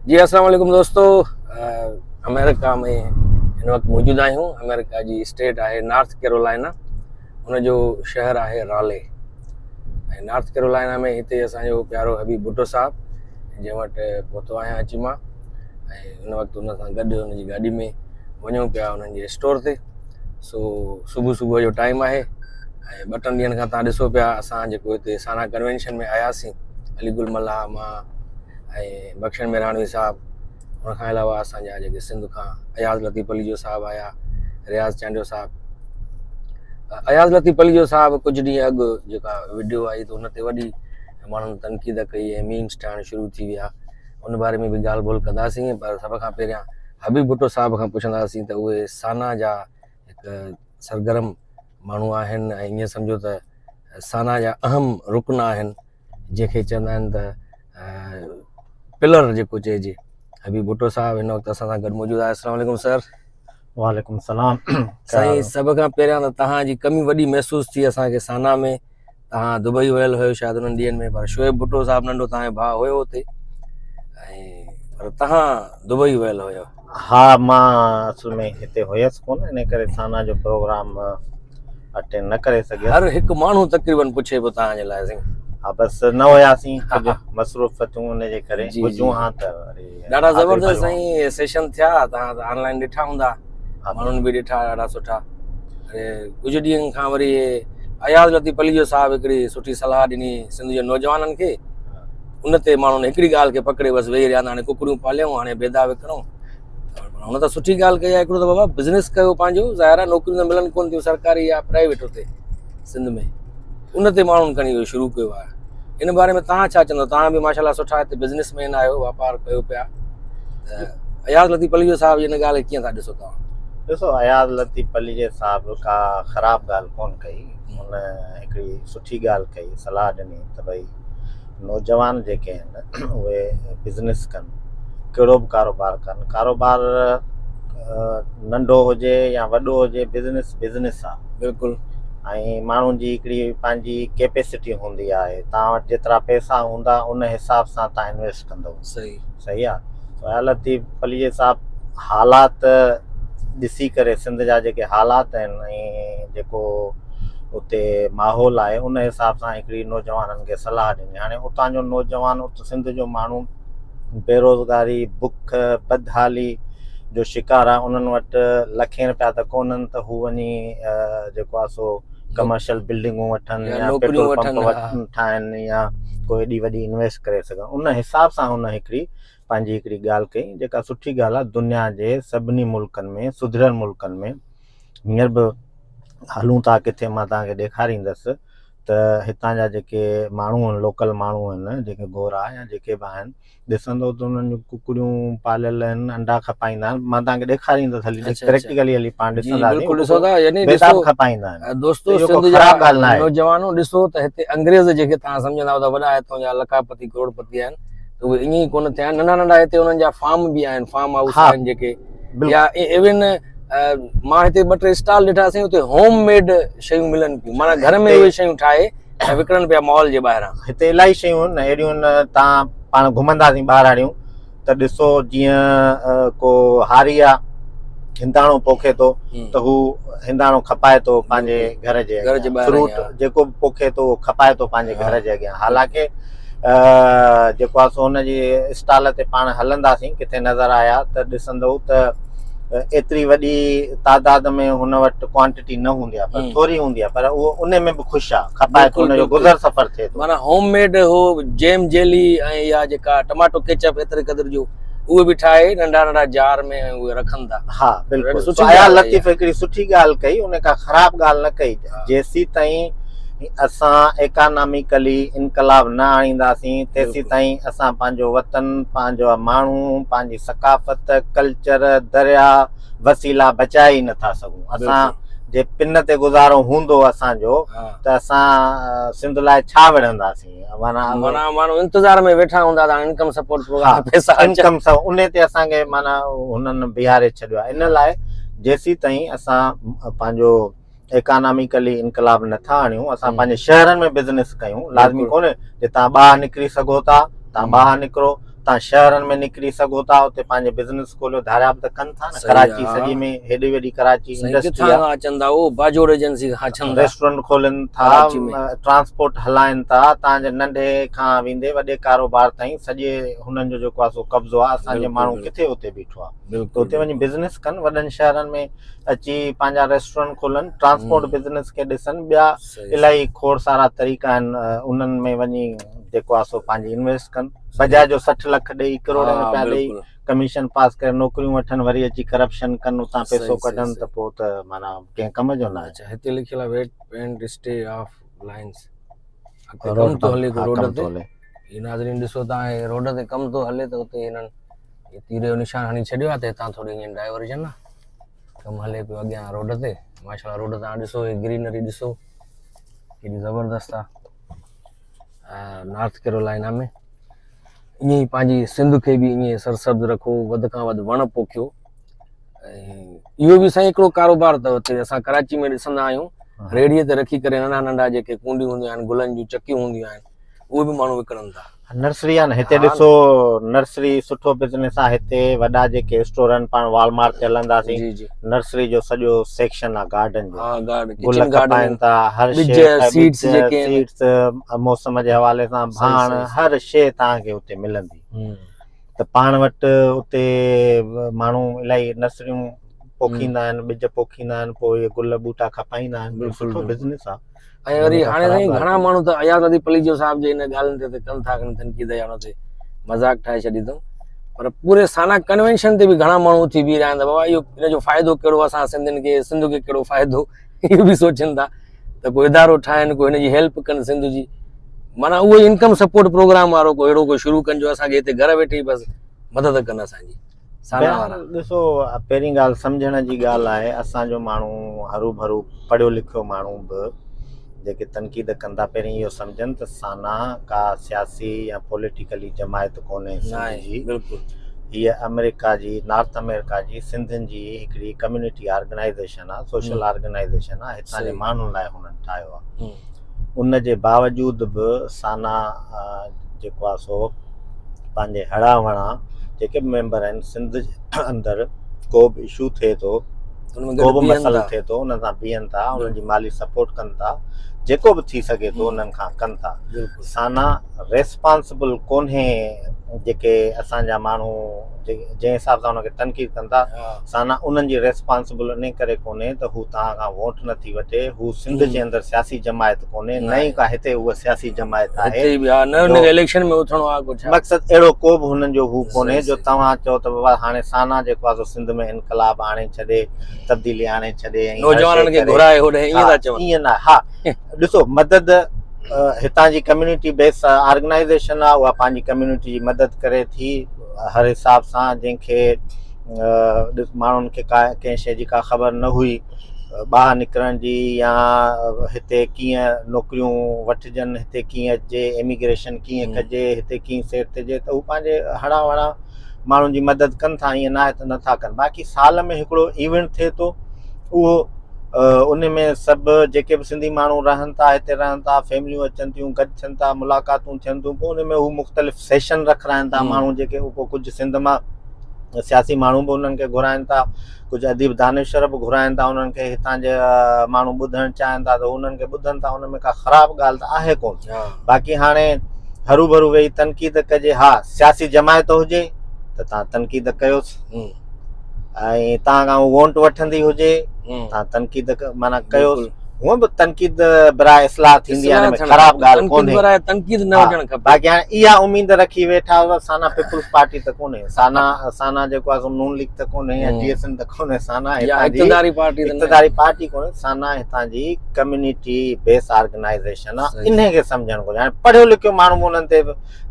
जी अस्सलाम वालेकुम दोस्तों। अमेरिका में इन वक्त मौजूद आहियूं। अमेरिका जी स्टेट है नॉर्थ कैरोलिना, उन जो शहर है राले। नॉर्थ कैरोलिना में हिते असांजो प्यारो हबीब भुट्टो साहब जंहिं वटि पहुतो आहियां अची मां। इन वक़्तु हुन सां गॾु हुनजी गाॾी में वञूं पिया उन्हनि जे स्टोर ते। सो सुबुह जो टाइम आहे ऐं 2-3 ॾींहंनि खां तव्हां ॾिसो पिया असां जेको हिते साना कन्वेंशन में आयासीं, अलीगुल मल्हा मां ऐं बख्शन मेराणवी साहब, उनखां अलावा असांजा जेके सिंध खां अयाज़ लतीफ़ अली जो साहब आया, रियाज़ चांडियो साहब। अयाज़ लतीफ़ अली जो साहब कुझु ॾींहं अॻु जेका वीडियो आई त उन ते वॾी माण्हुनि तनक़ीद कई ऐं मीम्स ठाहिण शुरू थी विया। उन बारे में बि ॻाल्हि ॿोल कंदासीं, पर सभ खां पहिरियां हबीब भुट्टो साहब खां पुछंदासीं त उहे साना जा हिकु सरगर्म माण्हू आहिनि ऐं ईअं सम्झो त साना जा अहम रुकन आहिनि, जंहिंखे चवंदा आहिनि त पिलर जेको चइजे। हबीब भुट्टो साहब हिन वक़्तु असां सां गॾु मौजूदु आहे। अस्सलाम वालेकुम सर। वालेकुम सलाम। साईं, सभ खां पहिरियां त तव्हांजी कमी वॾी महसूस थी असांखे साना में। तव्हां दुबई वियल हुयो शायदि उन्हनि ॾींहंनि में, पर शोएब भुट्टो साहब नंढो तव्हांजो भाउ हुयो हुते, ऐं पर तव्हां दुबई वियल हुयो। हाँ, मां असल में हिते हुयसि कोन, इन करे साना जो प्रोग्राम अटेंड न करे सघियसि। हर हिकु माण्हू तक़रीबन पुछे पियो तव्हांजे लाइ साईं। हा, बसि न हुयासीं, कुझु मसरूफ़तूं उनजे करे हुजूं। हाँ त ॾाढा ज़बरदस्त साईं सेशन थिया। तव्हां त ऑनलाइन ॾिठा हूंदा, माण्हुनि बि ॾिठा ॾाढा सुठा। कुझु ॾींहंनि खां वरी अयाज़ लतीफ़ अली जो साहब हिकिड़ी सुठी सलाह ॾिनी सिंध जे नौजवाननि खे। उन ते माण्हुनि हिकिड़ी ॻाल्हि खे पकिड़े बसि वेही रहिया, हाणे कुकड़ियूं पालियूं, हाणे बेदा विकिणूं। हुन त सुठी ॻाल्हि कई आहे, हिकिड़ो त बाबा बिज़नेस कयो पंहिंजो। ज़ाहिर आहे नौकरियूं त मिलनि कोन थियूं, सरकारी या प्राइवेट हुते सिंध में। उन ते माण्हुनि खणी इहो शुरू कयो आहे। इन बारे में तव्हां छा चवंदव? तव्हां बि माशाल्लाह सुठा हिते बिज़नेसमैन आहियो, वापारु कयो पिया। अयाज़ लतीफ़ अली जो साहब इन ॻाल्हि खे कीअं था ॾिसो तव्हां? ॾिसो, अयाज़ लतीफ़ अली जे साहब का ख़राबु ॻाल्हि कोन कई। हुन हिकिड़ी सुठी ॻाल्हि कई, सलाह ॾिनी त भई नौजवान जेके आहिनि उहे बिज़नेस कनि, कहिड़ो बि कारोबार कनि। कारोबार नंढो हुजे या वॾो हुजे, बिज़नेस आहे बिल्कुलु। ऐं माण्हुनि जी हिकिड़ी पंहिंजी कैपेसिटी हूंदी आहे। तव्हां वटि जेतिरा पैसा हूंदा उन हिसाब सां तव्हां इन्वेस्ट कंदव। सही आहे। अयाज़ लतीफ़ अली साहब हालात ॾिसी करे, सिंध जा जेके हालात आहिनि ऐं जेको उते माहौल आहे, उन हिसाब सां हिकिड़ी नौजवाननि खे सलाह ॾिनी। हाणे उतां जो नौजवान, सिंध जो माण्हू बेरोज़गारी, बुख, बदहाली जो शिकार आहे। उन्हनि वटि लखें रुपया त कोन्हनि त हू वञी जेको आहे सो कमर्शियल बिल्डिंगूं वठनि या पेट्रोल पंप ठाहिनि या कोई एॾी वॾी इन्वेस्ट करे सघनि। उन हिसाब सां हुन पंहिंजी हिकिड़ी ॻाल्हि कई, जेका सुठी ॻाल्हि आहे। दुनिया जे सभिनी मुल्कनि में, सुधरियल मुल्कनि में हींअर बि हलूं था किथे, मां तव्हांखे ॾेखारींदुसि त हितां जा जेके माण्हू आहिनि, लोकल माण्हू आहिनि, जेके गोरा या जेके बि आहिनि, ॾिसंदो त उन्हनि जूं कुकड़ियूं पालियल आहिनि, अंडा खपाईंदा आहिनि। मां तव्हांखे ॾेखारींदुसि, हली प्रैक्टिकली हली पाण ॾिसंदासीं, खपाईंदा आहिनि। दोस्तों, सिंध जा नौजवानों ॾिसो त हिते अंग्रेज़ जेके तव्हां सम्झंदा त वॾा हितां जा लखापति करोड़पति आहिनि, त उहे ईअं ई कोन थिया आहिनि। नंढा नंढा हिते उन्हनि जा फार्म बि आहिनि, फार्म हाउस आहिनि जेके, या इवन मां हिते 2-3 स्टॉल ॾिठासीं, उते होम मेड शयूं मिलनि पियूं, माना घर में उहे शयूं ठाहे ऐं विकिणनि पिया मॉल जे ॿाहिरां। हिते इलाही शयूं आहिनि अहिड़ियूं। तव्हां पाण घुमंदासीं ॿाहिरां त ॾिसो, जीअं को हारी आहे, हिंदाणो पोखे थो त हू हिंदाणो खपाए थो पंहिंजे घर जे अॻियां। फ्रूट जेको बि पोखे थो खपाए थो पंहिंजे घर जे अॻियां। हालांकि जेको आहे सो हुनजी स्टॉल ते पाण हलंदासीं, किथे नज़र आया त ॾिसंदो त एतिरी वॾी तादाद में हुन वटि क्वांटिटी न हूंदी आहे, पर थोरी हूंदी आहे, पर उहो उन में बि ख़ुशि आहे, खपाए थो, हुनजो गुज़र सफ़र थिए थो। माना होम मेड हो जेम जेली ऐं या जेका टमाटो केचप एतिरे क़दुरु जो उहे बि ठाहे नंढा नंढा जार में उहे रखनि था। हा, बिल्कुलु। अयाज़ लतीफ़ हिकिड़ी सुठी ॻाल्हि कई, उन का ख़राबु ॻाल्हि न कई। जेसीं ताईं असां इकोनॉमिकली इनकलाब न आणींदासीं, तेसीं ताईं असां पंहिंजो वतन, पंहिंजो माण्हू, पंहिंजी सकाफ़त, कल्चर, दरिया, वसीला बचाए ई नथा सघूं। असां जे पिन ते गुज़ारो हूंदो असांजो त असां सिंध लाइ छा विढ़ंदासीं? माना माण्हू इंतज़ार में वेठा हूंदा त इनकम सपोर्ट प्रोग्राम पैसा इनकम उन ते असांखे माना हुननि बीहारे छॾियो आहे। इन लाइ जेसीं ताईं असां पंहिंजो इकोनॉमिकली इनकलाब नथा आणियूं, असां पंहिंजे शहरनि में बिज़नेस कयूं। लाज़मी कोन्हे जे तव्हां ॿाहिरि निकिरी सघो था, तव्हां ॿाहिरि निकिरो, तव्हां शहरनि में निकिरी सघो था, उते पंहिंजे बिज़नेस खोलियो, धारियाब त कनि था न। कराची सॼी में हेॾी वॾी कराची इंडस्ट्री आहे, अचनि था उहो बाजोड़ एजेंसी खां अचनि था, रेस्टोरेंट खोलनि था, ट्रांसपोर्ट हलाइनि था, तव्हांजे नंढे खां वेंदे वॾे कारोबार ताईं सॼे हुननि जो जेको आहे सो कब्ज़ो आहे। असांजे माण्हू किथे उते बीठो आहे, त उते वञी बिज़नेस कनि, वॾनि शहरनि में अची पंहिंजा रेस्टोरेंट खोलनि, ट्रांसपोर्ट बिज़नेस खे ॾिसनि। ॿिया इलाही खोड़ सारा तरीक़ा आहिनि, उन्हनि में वञी जेको आहे सो पंहिंजी इन्वेस्ट कनि। बजाए जो 60 लख ॾेई करोड़ रुपया ॾेई कमीशन पास करे नौकरियूं वठनि, वरी अची करप्शन कनि, उतां पैसो कढनि, त पोइ त माना कंहिं कम जो न आहे। हिते लिखियल आहे wait and stay of lines, कम तो हले रोड ते। ये नाज़रीन ॾिसो तव्हां रोड ते कम तो हले, त उते हिननि तीरे जो निशान हणी छॾियो आहे, त हितां थोरी ईअं डाइवर्जन आहे, कमु हले पियो अॻियां रोड ते। माशाल्लाह रोड तव्हां ॾिसो, ग्रीनरी ॾिसो केॾी ज़बरदस्त आहे। नॉर्थ कैरोलिना में ईअं ई पंहिंजी सिंध खे बि ईअं सरसब्ज़ रखो, वधि खां वधि वण पोखियो। ऐं इहो बि साईं हिकिड़ो कारोबार अथव। हिते असां कराची में ॾिसंदा आहियूं, रेड़ीअ ते रखी करे नंढा नंढा जेके कूंडियूं हूंदियूं आहिनि, गुलनि जूं चकियूं हूंदियूं आहिनि, उहे बि माण्हू विकिणनि था। नर्सरी आहे न हिते, ॾिसो नर्सरी सुठो बिज़नेस आहे हिते। वॾा जेके स्टोर आहिनि, पाण वॉलमार्ट ते हलंदासीं, नर्सरी जो सॼो सेक्शन आहे गार्डन जो, गुल खपाइनि था, हर शइ, सीड्स मौसम जे हवाले सां, भाण, हर शइ तव्हांखे उते मिलंदी। त पाण वटि उते माण्हू इलाही नर्सरियूं पोखींदा आहिनि, ॿिज पोखींदा आहिनि, पोइ इहे गुल बूटा खपाईंदा आहिनि। सुठो बिज़नेस आहे। ऐं वरी हाणे साईं घणा माण्हू त अयाज़ अली पलीजो साहिब जे हिन ॻाल्हियुनि ते कनि था, तनक़ीद या हुन ते मज़ाक ठाहे छॾी अथऊं, पर पूरे साना कन्वेंशन ते बि घणा माण्हू उथी बीह रहिया आहिनि त बाबा इहो हिनजो फ़ाइदो कहिड़ो, असां सिंधियुनि खे, सिंध खे कहिड़ो फ़ाइदो, इहो बि सोचनि था। त कोई इदारो ठाहिनि, कोई हिनजी हेल्प कनि सिंध जी, माना उहो इनकम सपोर्ट प्रोग्राम वारो कोई अहिड़ो कोई शुरू कनि जो असांखे हिते घर वेठे ई बसि मदद कनि असांजी। ॾिसो पहिरीं ॻाल्हि सम्झण जी ॻाल्हि आहे, असांजो माण्हू हरू भरू पढ़ियो लिखियो माण्हू बि जेके तनक़ीद कंदा, पहिरीं इहो सम्झनि त साना का सियासी या पॉलिटिकली जमायत कोन्हे सिंध जी। हीअ अमेरिका जी, नॉर्थ अमेरिका जी सिंधियुनि जी हिकिड़ी कम्युनिटी ऑर्गेनाइज़ेशन आहे, सोशल ऑर्गेनाइज़ेशन आहे। हितां जे माण्हुनि लाइ हुननि ठाहियो आहे। उन जे बावजूद बि साना जेको आहे सो पंहिंजे हड़ा वड़ा जेके बि मेंबर आहिनि सिंध जे अंदरि, को बि इशू थिए थो, को बि मसइलो थिए थो, उन सां बीहनि था, उन्हनि जी माली सपोर्ट कनि था, जेको बि थी सघे थो उन्हनि खां कनि था। साना रेस्पॉन्सिबल कोन्हे, जेके असांजा माण्हू जंहिं हिसाब सां हुनखे तनक़ीद कनि था, साना उन्हनि जी रेस्पॉन्सिबल इन करे कोन्हे त हू तव्हां खां वोट नथी वठे, हू सिंध जे अंदरि सियासी जमायत कोन्हे, न ई का हिते उहा सियासी जमायत आहे। मक़सदु अहिड़ो को बि हुननि जो हू कोन्हे जो तव्हां चओ त बाबा हाणे साना जेको आहे सिंध में इनकलाब आणे छॾे, तब्दीली आणे छॾे, ईअं न। हा ॾिसो, मदद हितां जी कम्युनिटी बेस ऑर्गेनाइज़ेशन आहे, उहा पंहिंजी कम्युनिटी जी मदद करे थी हर हिसाब सां। जंहिंखे माण्हुनि खे का कंहिं शइ जी का ख़बर न हुई ॿाहिरि निकिरण जी, या हिते कीअं नौकरियूं वठिजनि, हिते कीअं अचे, इमिग्रेशन कीअं कजे, हिते कीअं सेट थिए, त हू पंहिंजे हड़ा वड़ा माण्हुनि जी मदद कनि था, ईअं न आहे त नथा कनि। बाक़ी साल में हिकिड़ो इवेंट थिए थो, उहो उन में सभु जेके बि सिंधी माण्हू रहनि था, हिते रहनि था, फैमिलियूं अचनि थियूं, गॾु थियनि था, मुलाक़ातूं थियनि थियूं, पोइ उन में हू मुख़्तलिफ़ सेशन रखाइनि था माण्हू जेके, पोइ कुझु सिंध मां सियासी माण्हू बि उन्हनि खे घुराइनि था, कुझु अदीब दानिशर बि घुराइनि था उन्हनि खे, हितां जा माण्हू ॿुधणु चाहिनि था त उन्हनि खे ॿुधनि था, उन में का ख़राबु ॻाल्हि त आहे कोन। बाक़ी हाणे हरू भरू वेही तनक़ीद कजे, हा सियासी जमायत हुजे त तव्हां तनक़ीद कयोसि, ऐं तव्हां खां वोट वठंदी हुजे तव्हां तनक़ीद माना कयोसि। हूअं बि तनक़ीद बराए इस्लाह थींदी आहे, ख़राबु ॻाल्हि कोन्हे, तनक़ीद न हुजणु खपे। बाक़ी हाणे इहा उमेद रखी वेठा हुआ साना पीपुल्स पार्टी त कोन्हे, साना जेको आहे नून लीग त कोन्हे, या GSM त कोन्हे, साना इक़्तिदारी पार्टी कोन्हे, साना हितां जी कम्युनिटी बेस ऑर्गेनाइज़ेशन आहे। इन खे सम्झणु घुरिजे। हाणे पढ़ियो लिखियो माण्हू उन्हनि ते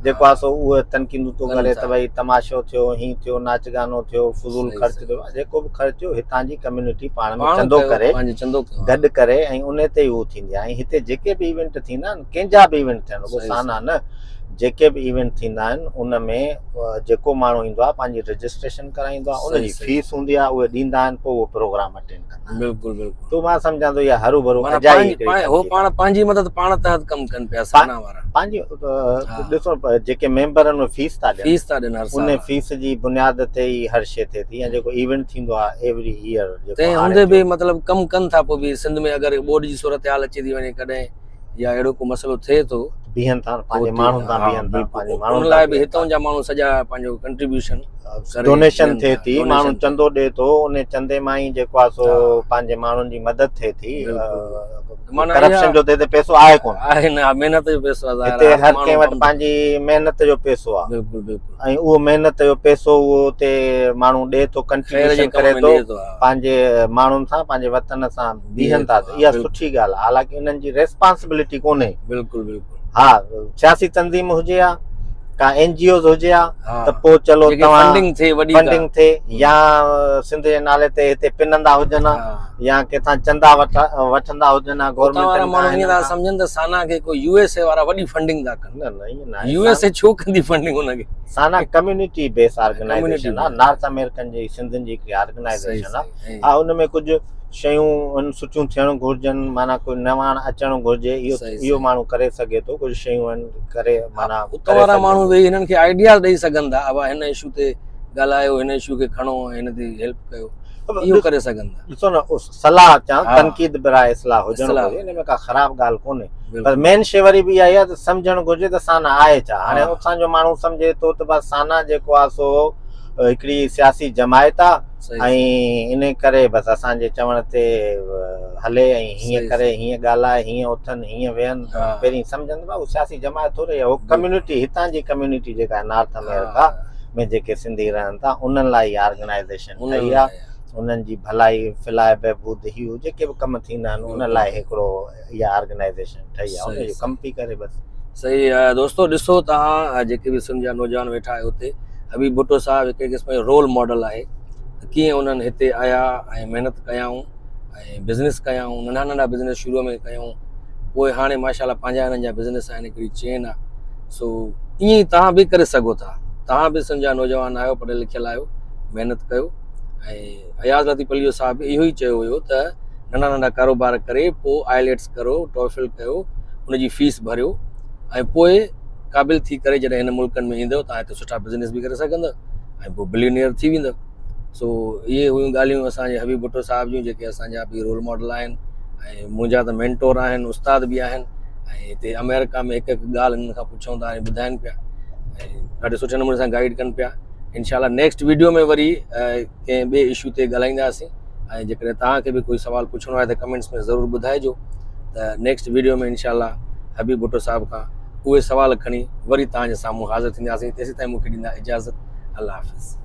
जेको आहे सो उहे तनक़ीदूं थो करे त भई तमाशो थियो, हीअं थियो, नाच गानो थियो, फुज़ूल ख़र्च थियो, जेको बि ख़र्च थियो हितां जी कम्युनिटी पाण में चंदो करे, गॾु करे, ऐं उन ते ई उहो थींदी आहे। ऐं हिते जेके बि इवेंट थींदा आहिनि, कंहिंजा बि इवेंट थियनि, उहो साना न, जेके बि इवेंट थींदा आहिनि उन में जेको माण्हू ईंदो आहे पंहिंजी रजिस्ट्रेशन कराईंदो आहे, उनजी फीस हूंदी आहे, उहे ॾींदा आहिनि, पोइ उहो प्रोग्राम अटेंड कंदा आहिनि। बिल्कुलु बिल्कुलु। तो मां सम्झां थो इहा हरू भरू माना अजाई हो पाण पंहिंजी मदद पाण तहत कमु कनि पिया साना वारा। पंहिंजी ॾिसो जेके मेंबर आहिनि फीस था ॾियनि, फीस था ॾियनि हर साल। उन फीस जी बुनियाद ते ई हर शइ थिए थी। या जेको इवेंट थींदो आहे एवरी ईयर तंहिं हूंदे बि मतिलबु कमु कनि था, पोइ बि सिंध में अगरि ॿोॾि जी सूरत हाल अची थी वञे कॾहिं या अहिड़ो को मसइलो थिए थो, बीहनि था पंहिंजे माण्हुनि सां, बीहनि था पंहिंजे माण्हुनि लाइ बि हितां जा माण्हू सॼा पंहिंजो कंट्रीब्यूशन डोनेशन थिए थी, माण्हू चंदो ॾिए थो, उन चंदे मां ई जेको आहे सो पंहिंजे माण्हुनि जी मदद थिए थी। करप्शन जो ते पैसो आहे कोन, आहे न, महिनत जो पैसो आहे, हिते हर कंहिं वटि पंहिंजी महिनत जो पैसो आहे। बिल्कुलु बिल्कुलु। ऐं उहो महिनत जो पैसो उहो उते माण्हू ॾिए थो, कंट्रीब्यूशन करे थो, पंहिंजे माण्हुनि सां, पंहिंजे वतन सां बीहनि था। इहा सुठी ॻाल्हि आहे, हालांकि इन्हनि जी रेस्पॉन्सिबिलिटी कोन्हे। बिल्कुलु बिल्कुलु। हा, सियासी तंज़ीम हुजे हा, का NGOs हुजे हा, त पोइ चलो तव्हां फंडिंग थिए, या सिंध जे नाले ते हिते पिनंदा हुजनि हा, या किथां चंदा वठंदा हुजनि हा, गवर्नमेंट माण्हू ईअं था सम्झनि त साना खे कोई USA वारा वॾी फंडिंग था कनि। न ईअं न, USA छो कंदी फंडिंग हुनखे? साना कम्युनिटी बेस ऑर्गेनाइजेशन आहे, नॉर्थ अमेरिकन जी सिंधियुनि जी हिकिड़ी ऑर्गेनाइजेशन आहे। हा, उनमें कुझु शयूं सुठियूं थियणु घुरिजनि, माना कोई नवाण अचणु घुरिजे, इहो माण्हू करे सघे थो। कुझु शयूं आहिनि करे, माना उतां वारा माण्हू वेही हिननि खे आइडिया ॾेई सघनि था, अब हिन इशू ते ॻाल्हायो, हिन इशू खे खणो, हिन ते हेल्प कयो, इहो करे सघनि था। ॾिसो न, सलाह अचां, तनक़ीद बराए इस्लाह हुजणु घुरिजे, हिन में का ख़राबु ॻाल्हि कोन्हे, पर मेन शइ वरी बि इहा आहे त सम्झणु घुरिजे त साना आहे छा। हाणे उतां जो माण्हू सम्झे थो त बसि साना जेको आहे सो हिकिड़ी सियासी जमायत आहे, ऐं इन करे बसि असांजे चवण ते हले, ऐं हीअं करे, हीअं ॻाल्हाए, हीअं उथनि, हीअं वेहनि, पहिरीं सम्झनि था उहो सियासी जमायत थोरी आहे। उहो कम्युनिटी, हितां जी कम्युनिटी जेका आहे नॉर्थ अमेरिका में जेके सिंधी रहनि था, उन्हनि लाइ ऑर्गेनाइजेशन ठही आहे, उन्हनि जी भलाई फिलाए बहबूद इहो जेके बि कम थींदा आहिनि उन लाइ हिकिड़ो इहा ऑर्गेनाइजेशन ठही आहे, उनजो कम पई करे बसि। सही आहे दोस्तो। ॾिसो तव्हां जेके बि सिंध जा नौजवान वेठा आहियो हुते, हबीब भुट्टो साहिबु हिकु क़िस्म जो रोल मॉडल आहे। कीअं उन्हनि हिते आया ऐं महिनत कयाऊं ऐं बिज़नेस कयाऊं, नंढा नंढा बिज़नेस शुरूअ में कयूं, पोइ हाणे माशाल्लाह पंहिंजा हिननि जा बिज़नेस आहिनि, हिकिड़ी चेन आहे। सो ईअं ई तव्हां बि करे सघो था। तव्हां बि सिंध जा नौजवान आहियो, पढ़ियल लिखियल आहियो, महिनत कयो। ऐं अयाज़ लतीफ़ अली साहिब इहो ई चयो हुयो त नंढा नंढा कारोबार करे पोइ IELTS करो, टॉफिल कयो, उनजी फीस भरियो, ऐं पोइ क़ाबिल थी करे जॾहिं हिन मुल्कनि में ईंदव तव्हां हिते सुठा बिज़नेस बि करे सघंदव ऐं पोइ बिलियनियर थी वेंदव। सो इहे हुयूं ॻाल्हियूं असांजे हबीब भुट्टो साहिब जूं, जेके असांजा बि रोल मॉडल आहिनि ऐं मुंहिंजा त मेंटोर आहिनि, उस्ताद बि आहिनि। ऐं हिते अमेरिका में हिकु हिकु ॻाल्हि हिननि खां पुछूं था ऐं ॿुधाइनि पिया, ऐं ॾाढे सुठे नमूने सां गाइड कनि पिया। इंशाल्लाह नेक्स्ट वीडियो में वरी कंहिं ॿिए इशू ते ॻाल्हाईंदासीं। ऐं जेकॾहिं तव्हांखे बि कोई सुवाल पुछिणो आहे त कमेंट्स में ज़रूरु ॿुधाइजो, त नेक्स्ट वीडियो में इंशाल्लाह हबीब भुट्टो साहिब खां उहे सवाल खणी वरी तव्हांजे साम्हूं हाज़िर थींदासीं। तेसीं ताईं मूंखे ॾींदा इजाज़त। अल्लाह हाफ़िज़।